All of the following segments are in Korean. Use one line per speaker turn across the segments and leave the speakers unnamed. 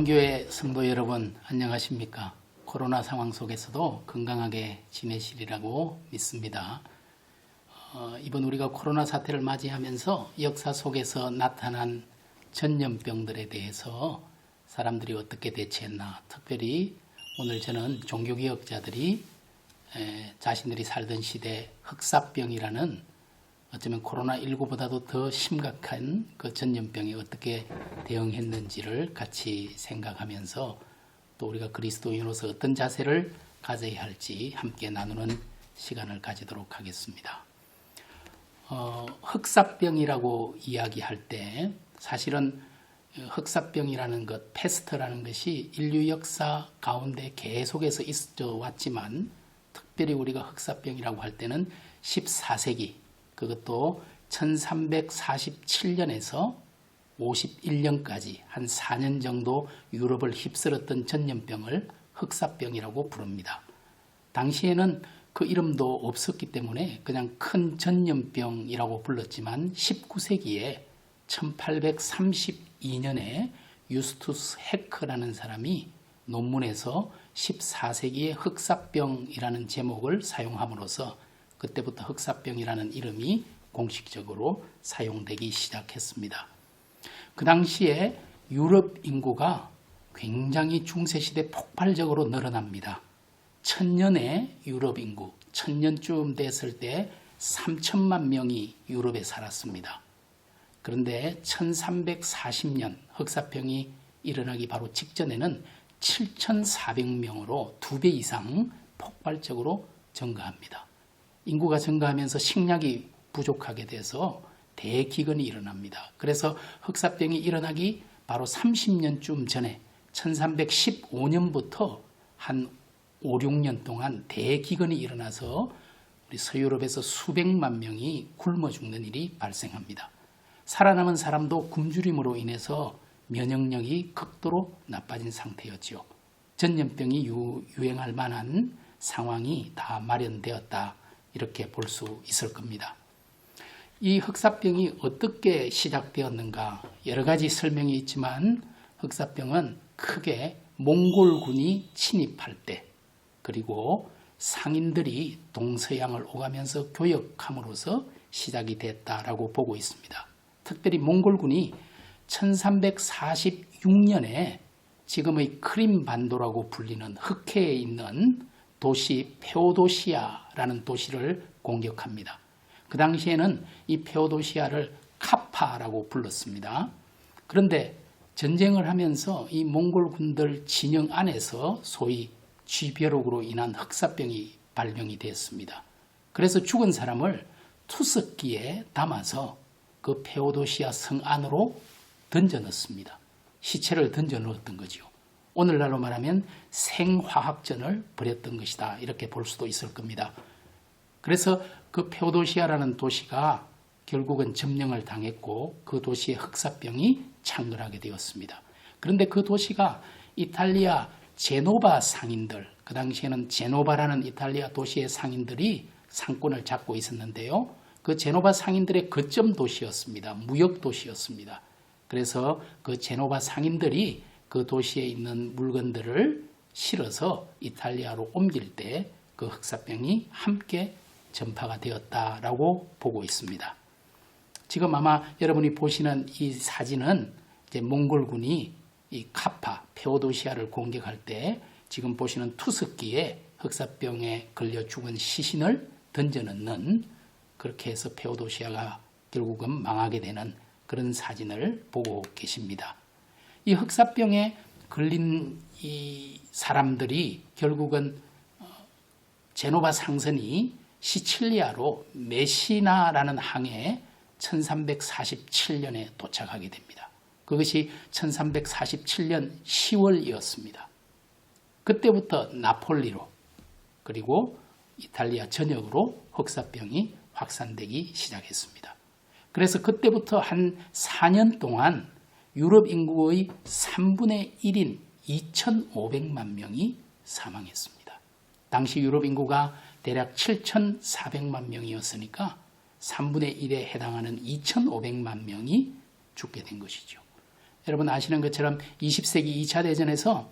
사랑교회 성도 여러분 안녕하십니까? 코로나 상황 속에서도 건강하게 지내시리라고 믿습니다. 이번 우리가 코로나 사태를 맞이하면서 역사 속에서 나타난 전염병들에 대해서 사람들이 어떻게 대처했나, 특별히 오늘 저는 종교개혁자들이 자신들이 살던 시대 흑사병이라는 어쩌면 코로나19보다도 더 심각한 그 전염병에 어떻게 대응했는지를 같이 생각하면서 또 우리가 그리스도인으로서 어떤 자세를 가져야 할지 함께 나누는 시간을 가지도록 하겠습니다. 흑사병이라고 이야기할 때 사실은 흑사병이라는 것, 패스트라는 것이 인류 역사 가운데 계속해서 있어 왔지만 특별히 우리가 흑사병이라고 할 때는 14세기 그것도 1347년에서 51년까지 한 4년 정도 유럽을 휩쓸었던 전염병을 흑사병이라고 부릅니다. 당시에는 그 이름도 없었기 때문에 그냥 큰 전염병이라고 불렀지만 19세기에 1832년에 유스투스 헤크라는 사람이 논문에서 14세기의 흑사병이라는 제목을 사용함으로써 그때부터 흑사병이라는 이름이 공식적으로 사용되기 시작했습니다. 그 당시에 유럽 인구가 굉장히 중세시대 폭발적으로 늘어납니다. 1000년의 유럽 인구, 1000년쯤 됐을 때 3천만 명이 유럽에 살았습니다. 그런데 1340년 흑사병이 일어나기 바로 직전에는 7400명으로 2배 이상 폭발적으로 증가합니다. 인구가 증가하면서 식량이 부족하게 돼서 대기근이 일어납니다. 그래서 흑사병이 일어나기 바로 30년쯤 전에 1315년부터 한 5, 6년 동안 대기근이 일어나서 우리 서유럽에서 수백만 명이 굶어 죽는 일이 발생합니다. 살아남은 사람도 굶주림으로 인해서 면역력이 극도로 나빠진 상태였죠. 전염병이 유행할 만한 상황이 다 마련되었다. 이렇게 볼 수 있을 겁니다. 이 흑사병이 어떻게 시작되었는가 여러 가지 설명이 있지만 흑사병은 크게 몽골군이 침입할 때 그리고 상인들이 동서양을 오가면서 교역함으로써 시작이 됐다라고 보고 있습니다. 특별히 몽골군이 1346년에 지금의 크림 반도라고 불리는 흑해에 있는 도시 페오도시아라는 도시를 공격합니다. 그 당시에는 이 페오도시아를 카파라고 불렀습니다. 그런데 전쟁을 하면서 이 몽골군들 진영 안에서 소위 쥐벼룩으로 인한 흑사병이 발병이 되었습니다. 그래서 죽은 사람을 투석기에 담아서 그 페오도시아 성 안으로 던져 넣습니다. 시체를 던져 넣었던 거죠. 오늘날로 말하면 생화학전을 벌였던 것이다. 이렇게 볼 수도 있을 겁니다. 그래서 그 페오도시아라는 도시가 결국은 점령을 당했고 그 도시에 흑사병이 창궐하게 되었습니다. 그런데 그 도시가 이탈리아 제노바 상인들, 그 당시에는 제노바라는 이탈리아 도시의 상인들이 상권을 잡고 있었는데요. 그 제노바 상인들의 거점 도시였습니다. 무역 도시였습니다. 그래서 그 제노바 상인들이 그 도시에 있는 물건들을 실어서 이탈리아로 옮길 때 그 흑사병이 함께 전파가 되었다라고 보고 있습니다. 지금 아마 여러분이 보시는 이 사진은 이제 몽골군이 이 카파, 페오도시아를 공격할 때 지금 보시는 투석기에 흑사병에 걸려 죽은 시신을 던져넣는 그렇게 해서 페오도시아가 결국은 망하게 되는 그런 사진을 보고 계십니다. 이 흑사병에 걸린 이 사람들이 결국은 제노바 상선이 시칠리아로 메시나라는 항에 1347년에 도착하게 됩니다. 그것이 1347년 10월이었습니다. 그때부터 나폴리로 그리고 이탈리아 전역으로 흑사병이 확산되기 시작했습니다. 그래서 그때부터 한 4년 동안 유럽 인구의 3분의 1인 2,500만 명이 사망했습니다. 당시 유럽 인구가 대략 7,400만 명이었으니까 3분의 1에 해당하는 2,500만 명이 죽게 된 것이죠. 여러분 아시는 것처럼 20세기 2차 대전에서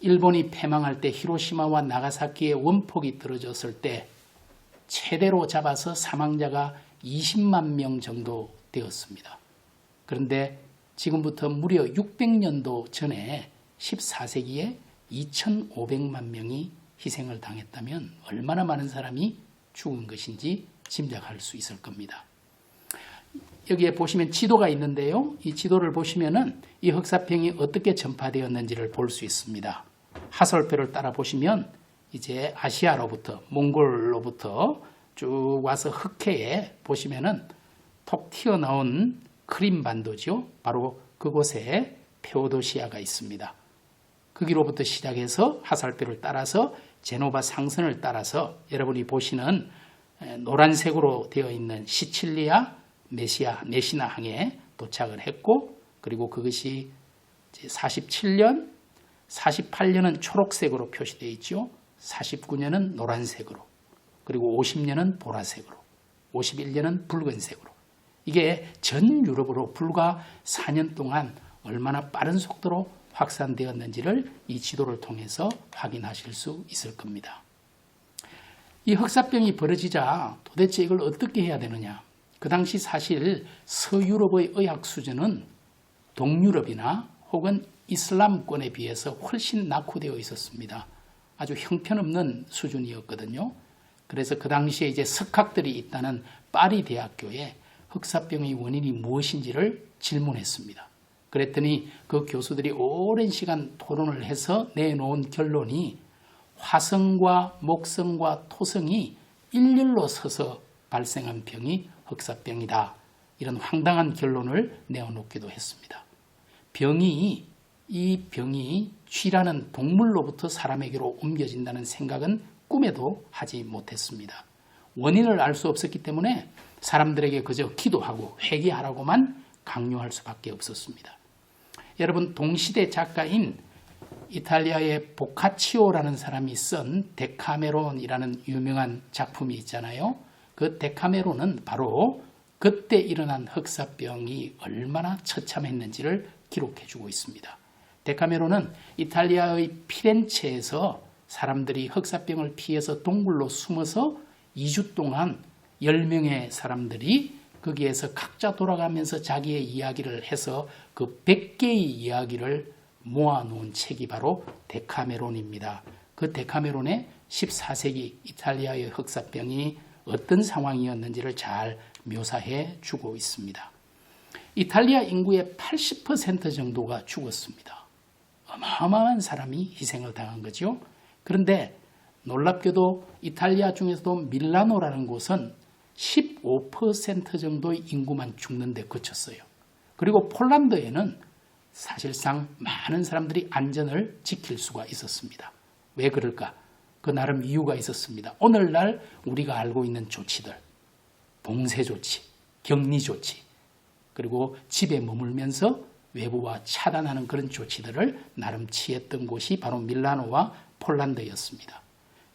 일본이 패망할 때 히로시마와 나가사키에 원폭이 떨어졌을 때 최대로 잡아서 사망자가 20만 명 정도 되었습니다. 그런데 지금부터 무려 600년도 전에 14세기에 2,500만 명이 희생을 당했다면 얼마나 많은 사람이 죽은 것인지 짐작할 수 있을 겁니다. 여기에 보시면 지도가 있는데요. 이 지도를 보시면은 이 흑사병이 어떻게 전파되었는지를 볼 수 있습니다. 하설표를 따라 보시면 이제 아시아로부터 몽골로부터 쭉 와서 흑해에 보시면은 톡 튀어나온 크림 반도죠. 바로 그곳에 페오도시아가 있습니다. 거기로부터 시작해서 하살표를 따라서 제노바 상선을 따라서 여러분이 보시는 노란색으로 되어 있는 시칠리아 메시나항에 도착을 했고, 그리고 그것이 47년, 48년은 초록색으로 표시되어 있죠. 49년은 노란색으로, 그리고 50년은 보라색으로, 51년은 붉은색으로. 이게 전 유럽으로 불과 4년 동안 얼마나 빠른 속도로 확산되었는지를 이 지도를 통해서 확인하실 수 있을 겁니다. 이 흑사병이 벌어지자 도대체 이걸 어떻게 해야 되느냐. 그 당시 사실 서유럽의 의학 수준은 동유럽이나 혹은 이슬람권에 비해서 훨씬 낙후되어 있었습니다. 아주 형편없는 수준이었거든요. 그래서 그 당시에 이제 석학들이 있다는 파리 대학교에 흑사병의 원인이 무엇인지를 질문했습니다. 그랬더니 그 교수들이 오랜 시간 토론을 해서 내놓은 결론이 화성과 목성과 토성이 일렬로 서서 발생한 병이 흑사병이다. 이런 황당한 결론을 내어놓기도 했습니다. 이 병이 쥐라는 동물로부터 사람에게로 옮겨진다는 생각은 꿈에도 하지 못했습니다. 원인을 알 수 없었기 때문에 사람들에게 그저 기도하고 회개하라고만 강요할 수밖에 없었습니다. 여러분, 동시대 작가인 이탈리아의 보카치오라는 사람이 쓴 데카메론이라는 유명한 작품이 있잖아요. 그 데카메론은 바로 그때 일어난 흑사병이 얼마나 처참했는지를 기록해주고 있습니다. 데카메론은 이탈리아의 피렌체에서 사람들이 흑사병을 피해서 동굴로 숨어서 2주 동안 10명의 사람들이 거기에서 각자 돌아가면서 자기의 이야기를 해서 그 100개의 이야기를 모아놓은 책이 바로 데카메론입니다. 그 데카메론의 14세기 이탈리아의 흑사병이 어떤 상황이었는지를 잘 묘사해 주고 있습니다. 이탈리아 인구의 80% 정도가 죽었습니다. 어마어마한 사람이 희생을 당한 거죠. 그런데 놀랍게도 이탈리아 중에서도 밀라노라는 곳은 15% 정도의 인구만 죽는 데 그쳤어요. 그리고 폴란드에는 사실상 많은 사람들이 안전을 지킬 수가 있었습니다. 왜 그럴까? 그 나름 이유가 있었습니다. 오늘날 우리가 알고 있는 조치들, 봉쇄 조치, 격리 조치, 그리고 집에 머물면서 외부와 차단하는 그런 조치들을 나름 취했던 곳이 바로 밀라노와 폴란드였습니다.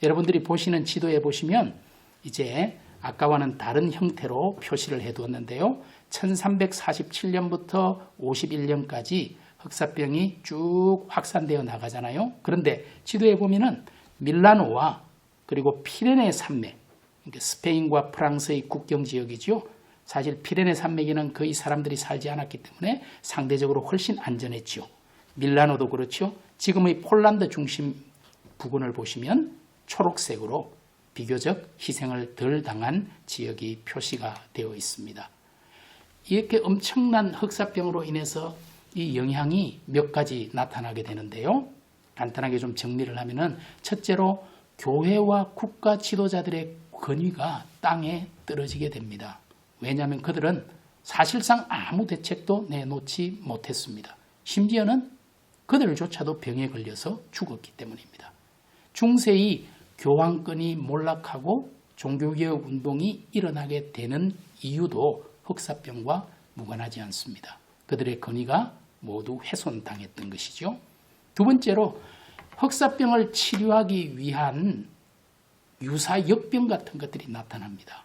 여러분들이 보시는 지도에 보시면 이제 아까와는 다른 형태로 표시를 해두었는데요. 1347년부터 51년까지 흑사병이 쭉 확산되어 나가잖아요. 그런데 지도에 보면은 밀라노와 그리고 피레네 산맥, 그러니까 스페인과 프랑스의 국경 지역이죠. 사실 피레네 산맥에는 거의 사람들이 살지 않았기 때문에 상대적으로 훨씬 안전했죠. 밀라노도 그렇죠. 지금의 폴란드 중심 부근을 보시면 초록색으로 비교적 희생을 덜 당한 지역이 표시가 되어 있습니다. 이렇게 엄청난 흑사병으로 인해서 이 영향이 몇 가지 나타나게 되는데요. 간단하게 좀 정리를 하면은 첫째로 교회와 국가 지도자들의 권위가 땅에 떨어지게 됩니다. 왜냐하면 그들은 사실상 아무 대책도 내놓지 못했습니다. 심지어는 그들조차도 병에 걸려서 죽었기 때문입니다. 중세의 교황권이 몰락하고 종교개혁 운동이 일어나게 되는 이유도 흑사병과 무관하지 않습니다. 그들의 권위가 모두 훼손당했던 것이죠. 두 번째로 흑사병을 치료하기 위한 유사역병 같은 것들이 나타납니다.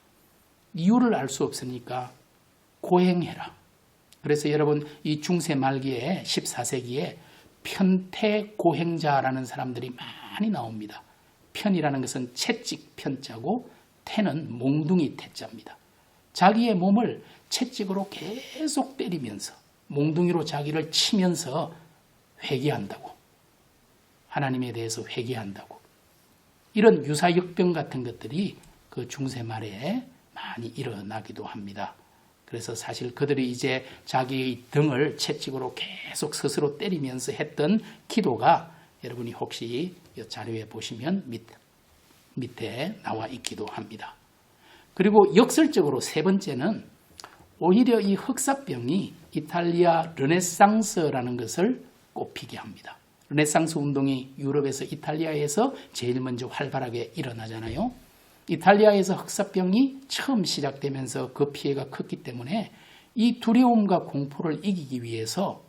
이유를 알 수 없으니까 고행해라. 그래서 여러분 이 중세 말기에 14세기에 편태고행자라는 사람들이 많이 나옵니다. 편이라는 것은 채찍 편자고 태는 몽둥이 태자입니다. 자기의 몸을 채찍으로 계속 때리면서 몽둥이로 자기를 치면서 회개한다고. 하나님에 대해서 회개한다고. 이런 유사역병 같은 것들이 그 중세 말에 많이 일어나기도 합니다. 그래서 사실 그들이 이제 자기의 등을 채찍으로 계속 스스로 때리면서 했던 기도가 여러분이 혹시 이 자료에 보시면 밑에 나와 있기도 합니다. 그리고 역설적으로 세 번째는 오히려 이 흑사병이 이탈리아 르네상스라는 것을 꼽히게 합니다. 르네상스 운동이 유럽에서 이탈리아에서 제일 먼저 활발하게 일어나잖아요. 이탈리아에서 흑사병이 처음 시작되면서 그 피해가 컸기 때문에 이 두려움과 공포를 이기기 위해서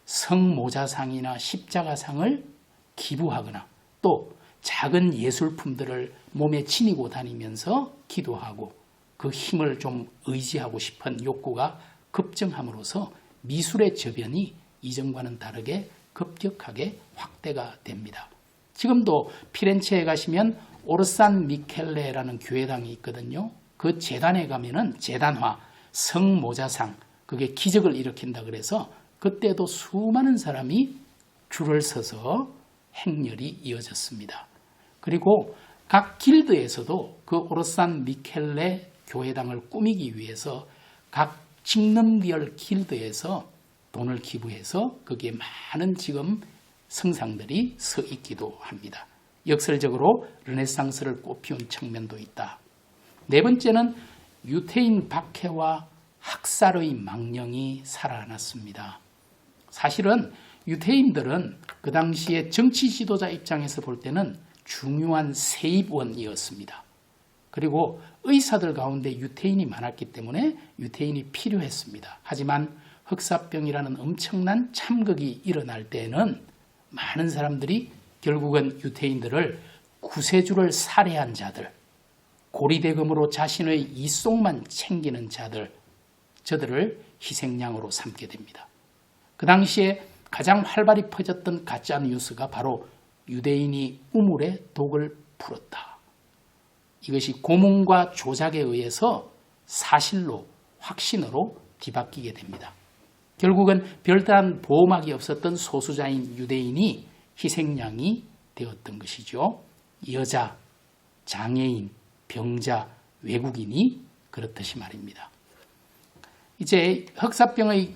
성모자상이나 십자가상을 기부하거나 또 작은 예술품들을 몸에 지니고 다니면서 기도하고 그 힘을 좀 의지하고 싶은 욕구가 급증함으로써 미술의 저변이 이전과는 다르게 급격하게 확대가 됩니다. 지금도 피렌체에 가시면 오르산 미켈레라는 교회당이 있거든요. 그 재단에 가면은 재단화, 성모자상, 그게 기적을 일으킨다 그래서 그때도 수많은 사람이 줄을 서서 행렬이 이어졌습니다. 그리고 각 길드에서도 그 오르산 미켈레 교회당을 꾸미기 위해서 각 직능별 길드에서 돈을 기부해서 거기에 많은 지금 성상들이 서 있기도 합니다. 역설적으로 르네상스를 꽃피운 측면도 있다. 네 번째는 유태인 박해와 학살의 망령이 살아났습니다. 사실은 유태인들은 그 당시에 정치 지도자 입장에서 볼 때는 중요한 세입원이었습니다. 그리고 의사들 가운데 유태인이 많았기 때문에 유태인이 필요했습니다. 하지만 흑사병이라는 엄청난 참극이 일어날 때에는 많은 사람들이 결국은 유태인들을 구세주를 살해한 자들, 고리대금으로 자신의 이속만 챙기는 자들, 저들을 희생양으로 삼게 됩니다. 그 당시에 가장 활발히 퍼졌던 가짜 뉴스가 바로 유대인이 우물에 독을 풀었다. 이것이 고문과 조작에 의해서 사실로 확신으로 뒤바뀌게 됩니다. 결국은 별다른 보호막이 없었던 소수자인 유대인이 희생양이 되었던 것이죠. 여자, 장애인, 병자, 외국인이 그렇듯이 말입니다. 이제 흑사병의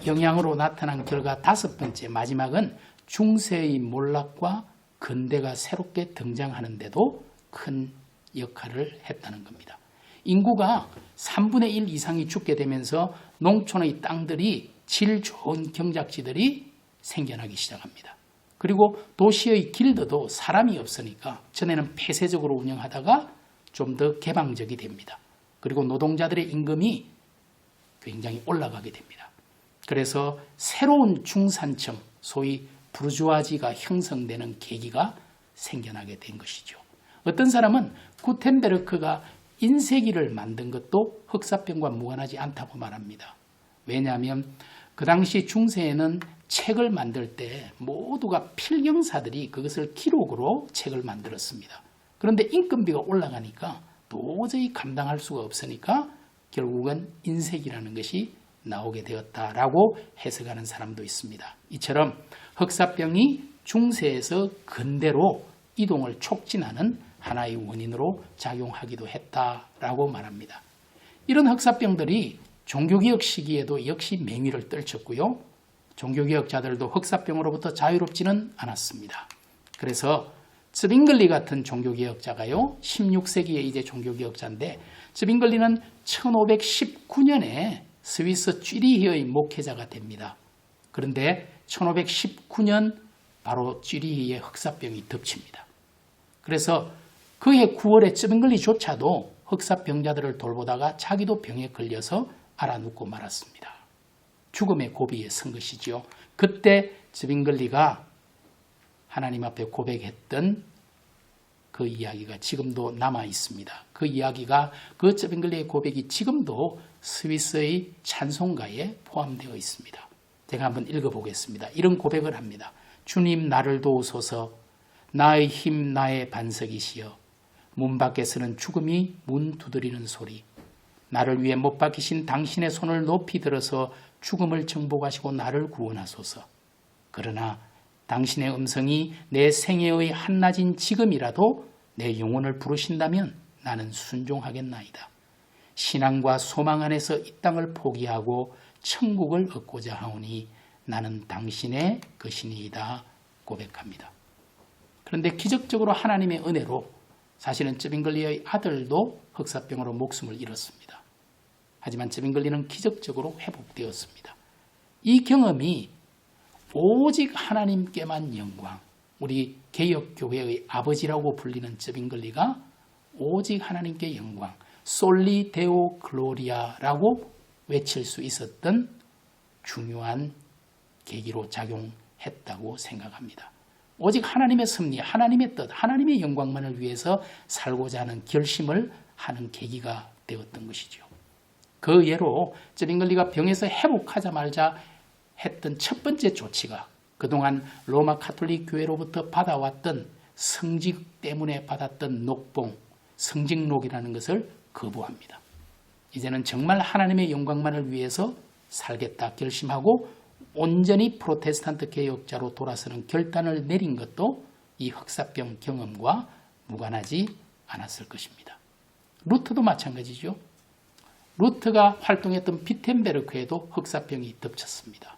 영향으로 나타난 결과 다섯 번째, 마지막은 중세의 몰락과 근대가 새롭게 등장하는데도 큰 역할을 했다는 겁니다. 인구가 3분의 1 이상이 죽게 되면서 농촌의 땅들이 질 좋은 경작지들이 생겨나기 시작합니다. 그리고 도시의 길드도 사람이 없으니까 전에는 폐쇄적으로 운영하다가 좀 더 개방적이 됩니다. 그리고 노동자들의 임금이 굉장히 올라가게 됩니다. 그래서 새로운 중산층, 소위 부르주아지가 형성되는 계기가 생겨나게 된 것이죠. 어떤 사람은 구텐베르크가 인쇄기를 만든 것도 흑사병과 무관하지 않다고 말합니다. 왜냐하면 그 당시 중세에는 책을 만들 때 모두가 필경사들이 그것을 기록으로 책을 만들었습니다. 그런데 인건비가 올라가니까 도저히 감당할 수가 없으니까 결국은 인쇄기라는 것이 나오게 되었다라고 해석하는 사람도 있습니다. 이처럼 흑사병이 중세에서 근대로 이동을 촉진하는 하나의 원인으로 작용하기도 했다라고 말합니다. 이런 흑사병들이 종교개혁 시기에도 역시 맹위를 떨쳤고요. 종교개혁자들도 흑사병으로부터 자유롭지는 않았습니다. 그래서 츠빙글리 같은 종교개혁자가요, 16세기에 이제 종교개혁자인데, 츠빙글리는 1519년에 스위스 쥐리히의 목회자가 됩니다. 그런데 1519년 바로 쥐리히의 흑사병이 덮칩니다. 그래서 그해 9월에 츠빙글리조차도 흑사병자들을 돌보다가 자기도 병에 걸려서 알아눕고 말았습니다. 죽음의 고비에 선 것이지요. 그때 츠빙글리가 하나님 앞에 고백했던 그 이야기가 지금도 남아 있습니다. 그 이야기가 그 쩌빙글리의 고백이 지금도 스위스의 찬송가에 포함되어 있습니다. 제가 한번 읽어보겠습니다. 이런 고백을 합니다. 주님 나를 도우소서 나의 힘 나의 반석이시여 문 밖에서는 죽음이 문 두드리는 소리 나를 위해 못 박히신 당신의 손을 높이 들어서 죽음을 정복하시고 나를 구원하소서. 그러나 당신의 음성이 내 생애의 한낮인 지금이라도 내 영혼을 부르신다면 나는 순종하겠나이다. 신앙과 소망 안에서 이 땅을 포기하고 천국을 얻고자 하오니 나는 당신의 것이니이다 고백합니다. 그런데 기적적으로 하나님의 은혜로 사실은 쩌빙글리의 아들도 흑사병으로 목숨을 잃었습니다. 하지만 쩌빙글리는 기적적으로 회복되었습니다. 이 경험이 오직 하나님께만 영광, 우리 개혁교회의 아버지라고 불리는 쩌빙글리가 오직 하나님께 영광, 솔리 데오 글로리아라고 외칠 수 있었던 중요한 계기로 작용했다고 생각합니다. 오직 하나님의 섭리, 하나님의 뜻, 하나님의 영광만을 위해서 살고자 하는 결심을 하는 계기가 되었던 것이죠. 그 예로 쩌빙글리가 병에서 회복하자마자 했던 첫 번째 조치가 그동안 로마 가톨릭 교회로부터 받아왔던 성직 때문에 받았던 녹봉, 성직록이라는 것을 거부합니다. 이제는 정말 하나님의 영광만을 위해서 살겠다 결심하고 온전히 프로테스탄트 개혁자로 돌아서는 결단을 내린 것도 이 흑사병 경험과 무관하지 않았을 것입니다. 루터도 마찬가지죠. 루터가 활동했던 비텐베르크에도 흑사병이 덮쳤습니다.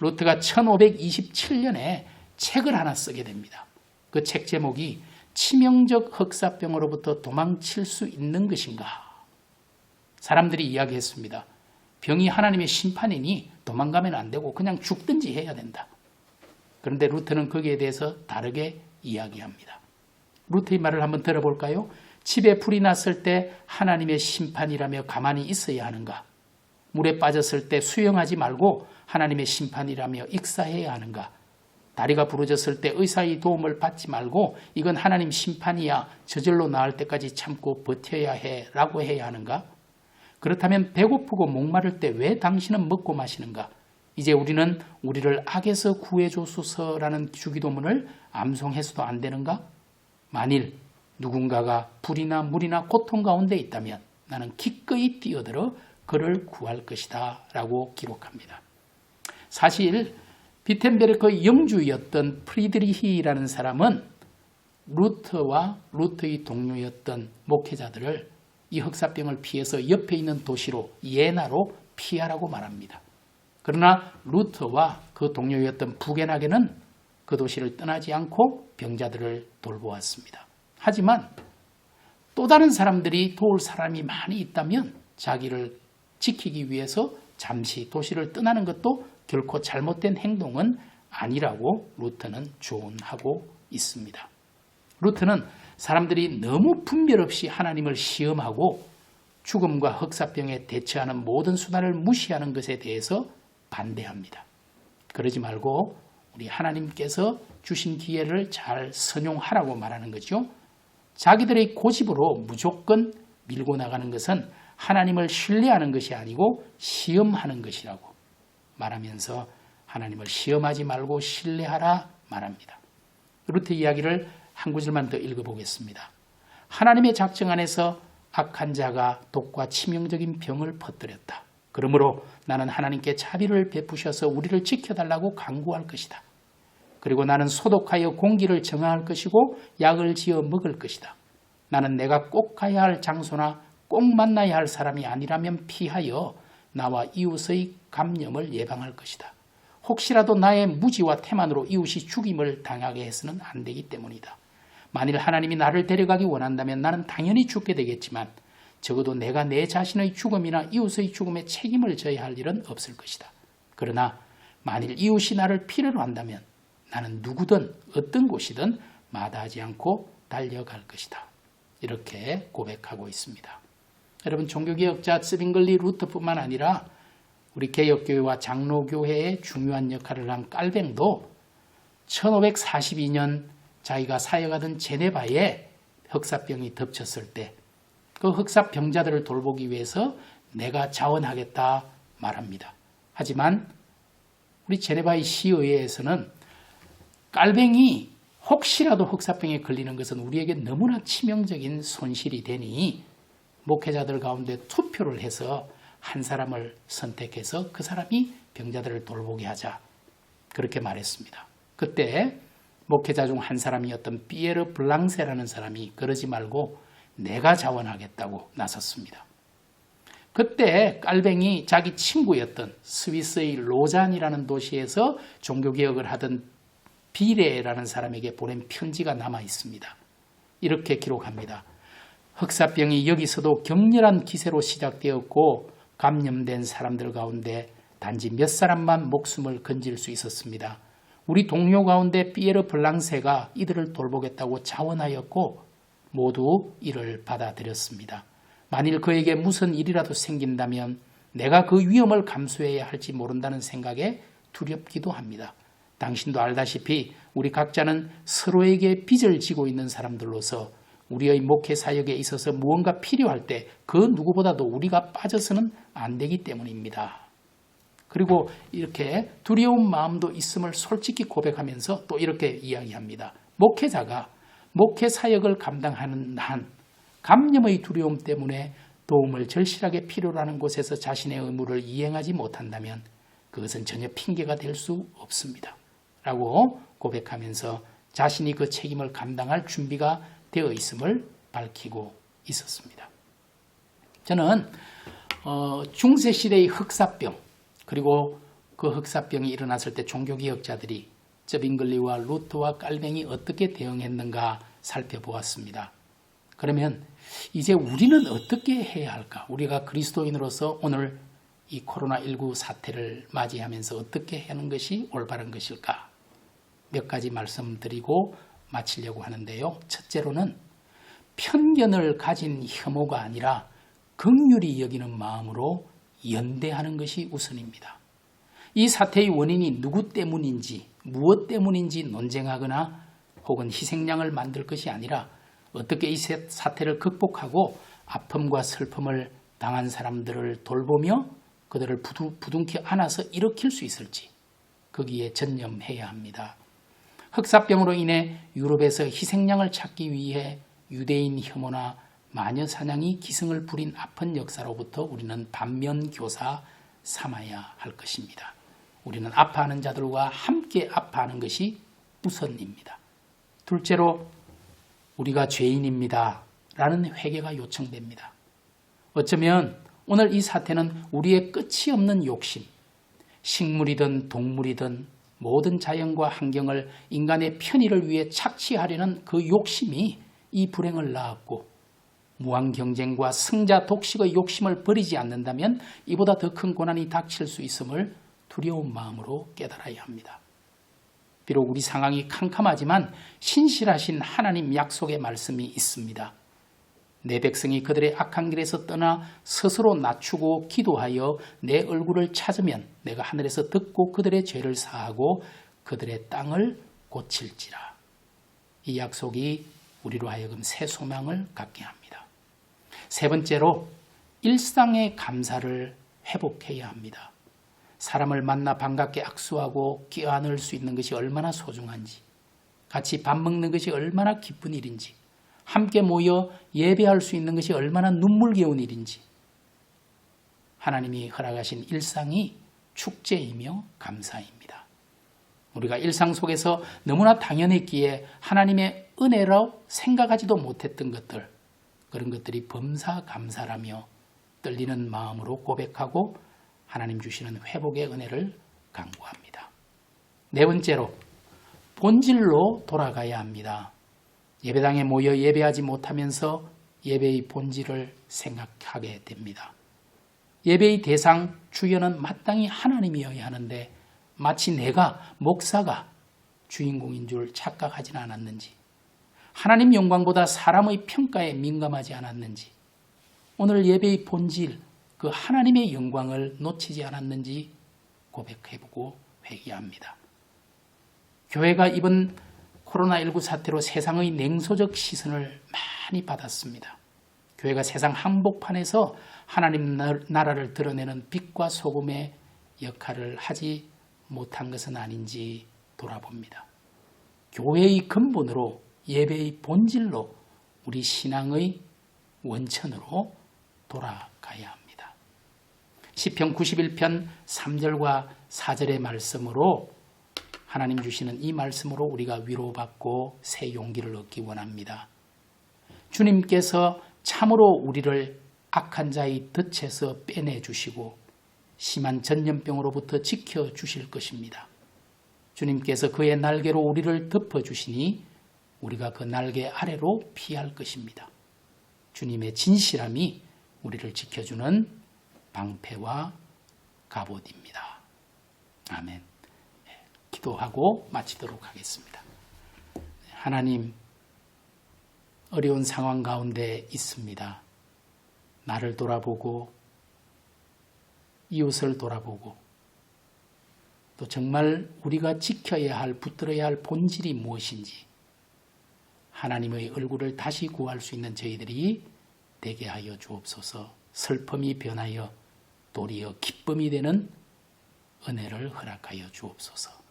루터가 1527년에 책을 하나 쓰게 됩니다. 그 책 제목이 치명적 흑사병으로부터 도망칠 수 있는 것인가? 사람들이 이야기했습니다. 병이 하나님의 심판이니 도망가면 안 되고 그냥 죽든지 해야 된다. 그런데 루터는 거기에 대해서 다르게 이야기합니다. 루터의 말을 한번 들어볼까요? 집에 불이 났을 때 하나님의 심판이라며 가만히 있어야 하는가? 물에 빠졌을 때 수영하지 말고 하나님의 심판이라며 익사해야 하는가? 다리가 부러졌을 때 의사의 도움을 받지 말고 이건 하나님 심판이야 저절로 나을 때까지 참고 버텨야 해 라고 해야 하는가? 그렇다면 배고프고 목마를 때 왜 당신은 먹고 마시는가? 이제 우리는 우리를 악에서 구해주소서라는 주기도문을 암송해서도 안 되는가? 만일 누군가가 불이나 물이나 고통 가운데 있다면 나는 기꺼이 뛰어들어 그를 구할 것이다 라고 기록합니다. 사실 비텐베르크 영주였던 프리드리히라는 사람은 루터와 루터의 동료였던 목회자들을 이 흑사병을 피해서 옆에 있는 도시로 예나로 피하라고 말합니다. 그러나 루터와 그 동료였던 부겐하겐은 그 도시를 떠나지 않고 병자들을 돌보았습니다. 하지만 또 다른 사람들이 도울 사람이 많이 있다면 자기를 지키기 위해서 잠시 도시를 떠나는 것도 결코 잘못된 행동은 아니라고 루터는 조언하고 있습니다. 루터는 사람들이 너무 분별 없이 하나님을 시험하고 죽음과 흑사병에 대처하는 모든 수단을 무시하는 것에 대해서 반대합니다. 그러지 말고 우리 하나님께서 주신 기회를 잘 선용하라고 말하는 거죠. 자기들의 고집으로 무조건 밀고 나가는 것은 하나님을 신뢰하는 것이 아니고 시험하는 것이라고 말하면서 하나님을 시험하지 말고 신뢰하라 말합니다. 루터 이야기를 한 구절만 더 읽어보겠습니다. 하나님의 작정 안에서 악한 자가 독과 치명적인 병을 퍼뜨렸다. 그러므로 나는 하나님께 자비를 베푸셔서 우리를 지켜달라고 간구할 것이다. 그리고 나는 소독하여 공기를 정화할 것이고 약을 지어 먹을 것이다. 나는 내가 꼭 가야 할 장소나 꼭 만나야 할 사람이 아니라면 피하여 나와 이웃의 감염을 예방할 것이다. 혹시라도 나의 무지와 태만으로 이웃이 죽임을 당하게 해서는 안 되기 때문이다. 만일 하나님이 나를 데려가기 원한다면 나는 당연히 죽게 되겠지만 적어도 내가 내 자신의 죽음이나 이웃의 죽음에 책임을 져야 할 일은 없을 것이다. 그러나 만일 이웃이 나를 필요로 한다면 나는 누구든 어떤 곳이든 마다하지 않고 달려갈 것이다. 이렇게 고백하고 있습니다. 여러분, 종교개혁자 쩌빙글리 루터뿐만 아니라 우리 개혁교회와 장로교회의 중요한 역할을 한 깔뱅도 1542년 자기가 사역하던 제네바에 흑사병이 덮쳤을 때 그 흑사병자들을 돌보기 위해서 내가 자원하겠다 말합니다. 하지만 우리 제네바의 시의회에서는 깔뱅이 혹시라도 흑사병에 걸리는 것은 우리에게 너무나 치명적인 손실이 되니 목회자들 가운데 투표를 해서 한 사람을 선택해서 그 사람이 병자들을 돌보게 하자. 그렇게 말했습니다. 그때 목회자 중 한 사람이었던 피에르 블랑세라는 사람이 그러지 말고 내가 자원하겠다고 나섰습니다. 그때 깔뱅이 자기 친구였던 스위스의 로잔이라는 도시에서 종교개혁을 하던 비레라는 사람에게 보낸 편지가 남아 있습니다. 이렇게 기록합니다. 흑사병이 여기서도 격렬한 기세로 시작되었고 감염된 사람들 가운데 단지 몇 사람만 목숨을 건질 수 있었습니다. 우리 동료 가운데 피에르 블랑세가 이들을 돌보겠다고 자원하였고 모두 이를 받아들였습니다. 만일 그에게 무슨 일이라도 생긴다면 내가 그 위험을 감수해야 할지 모른다는 생각에 두렵기도 합니다. 당신도 알다시피 우리 각자는 서로에게 빚을 지고 있는 사람들로서 우리의 목회 사역에 있어서 무언가 필요할 때 그 누구보다도 우리가 빠져서는 안 되기 때문입니다. 그리고 이렇게 두려운 마음도 있음을 솔직히 고백하면서 또 이렇게 이야기합니다. 목회자가 목회 사역을 감당하는 한 감염의 두려움 때문에 도움을 절실하게 필요로 하는 곳에서 자신의 의무를 이행하지 못한다면 그것은 전혀 핑계가 될 수 없습니다. 라고 고백하면서 자신이 그 책임을 감당할 준비가 되어 있음을 밝히고 있었습니다. 저는 중세시대의 흑사병 그리고 그 흑사병이 일어났을 때 종교개혁자들이 저빙글리와 루터와 깔뱅이 어떻게 대응했는가 살펴보았습니다. 그러면 이제 우리는 어떻게 해야 할까? 우리가 그리스도인으로서 오늘 이 코로나19 사태를 맞이하면서 어떻게 하는 것이 올바른 것일까? 몇 가지 말씀드리고 마치려고 하는데요. 첫째로는 편견을 가진 혐오가 아니라 긍휼히 여기는 마음으로 연대하는 것이 우선입니다. 이 사태의 원인이 누구 때문인지 무엇 때문인지 논쟁하거나 혹은 희생양을 만들 것이 아니라 어떻게 이 사태를 극복하고 아픔과 슬픔을 당한 사람들을 돌보며 그들을 부둥켜 안아서 일으킬 수 있을지 거기에 전념해야 합니다. 흑사병으로 인해 유럽에서 희생양을 찾기 위해 유대인 혐오나 마녀 사냥이 기승을 부린 아픈 역사로부터 우리는 반면교사 삼아야 할 것입니다. 우리는 아파하는 자들과 함께 아파하는 것이 우선입니다. 둘째로 우리가 죄인입니다. 라는 회개가 요청됩니다. 어쩌면 오늘 이 사태는 우리의 끝이 없는 욕심, 식물이든 동물이든 모든 자연과 환경을 인간의 편의를 위해 착취하려는 그 욕심이 이 불행을 낳았고 무한 경쟁과 승자 독식의 욕심을 버리지 않는다면 이보다 더 큰 고난이 닥칠 수 있음을 두려운 마음으로 깨달아야 합니다. 비록 우리 상황이 캄캄하지만 신실하신 하나님 약속의 말씀이 있습니다. 내 백성이 그들의 악한 길에서 떠나 스스로 낮추고 기도하여 내 얼굴을 찾으면 내가 하늘에서 듣고 그들의 죄를 사하고 그들의 땅을 고칠지라. 이 약속이 우리로 하여금 새 소망을 갖게 합니다. 세 번째로 일상의 감사를 회복해야 합니다. 사람을 만나 반갑게 악수하고 껴안을 수 있는 것이 얼마나 소중한지, 같이 밥 먹는 것이 얼마나 기쁜 일인지, 함께 모여 예배할 수 있는 것이 얼마나 눈물겨운 일인지, 하나님이 허락하신 일상이 축제이며 감사입니다. 우리가 일상 속에서 너무나 당연했기에 하나님의 은혜로 생각하지도 못했던 것들, 그런 것들이 범사감사라며 떨리는 마음으로 고백하고 하나님 주시는 회복의 은혜를 간구합니다. 네 번째로 본질로 돌아가야 합니다. 예배당에 모여 예배하지 못하면서 예배의 본질을 생각하게 됩니다. 예배의 대상 주연은 마땅히 하나님이어야 하는데 마치 내가 목사가 주인공인 줄 착각하지는 않았는지, 하나님 영광보다 사람의 평가에 민감하지 않았는지, 오늘 예배의 본질 그 하나님의 영광을 놓치지 않았는지 고백해보고 회개합니다. 교회가 이번 코로나19 사태로 세상의 냉소적 시선을 많이 받았습니다. 교회가 세상 한복판에서 하나님 나라를 드러내는 빛과 소금의 역할을 하지 못한 것은 아닌지 돌아봅니다. 교회의 근본으로 예배의 본질로 우리 신앙의 원천으로 돌아가야 합니다. 시편 91편 3절과 4절의 말씀으로 하나님 주시는 이 말씀으로 우리가 위로받고 새 용기를 얻기 원합니다. 주님께서 참으로 우리를 악한 자의 덫에서 빼내주시고 심한 전염병으로부터 지켜주실 것입니다. 주님께서 그의 날개로 우리를 덮어주시니 우리가 그 날개 아래로 피할 것입니다. 주님의 진실함이 우리를 지켜주는 방패와 갑옷입니다. 아멘. 기도하고 마치도록 하겠습니다. 하나님, 어려운 상황 가운데 있습니다. 나를 돌아보고 이웃을 돌아보고 또 정말 우리가 지켜야 할, 붙들어야 할 본질이 무엇인지 하나님의 얼굴을 다시 구할 수 있는 저희들이 되게 하여 주옵소서. 슬픔이 변하여 도리어 기쁨이 되는 은혜를 허락하여 주옵소서.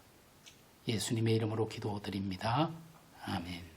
예수님의 이름으로 기도드립니다. 아멘.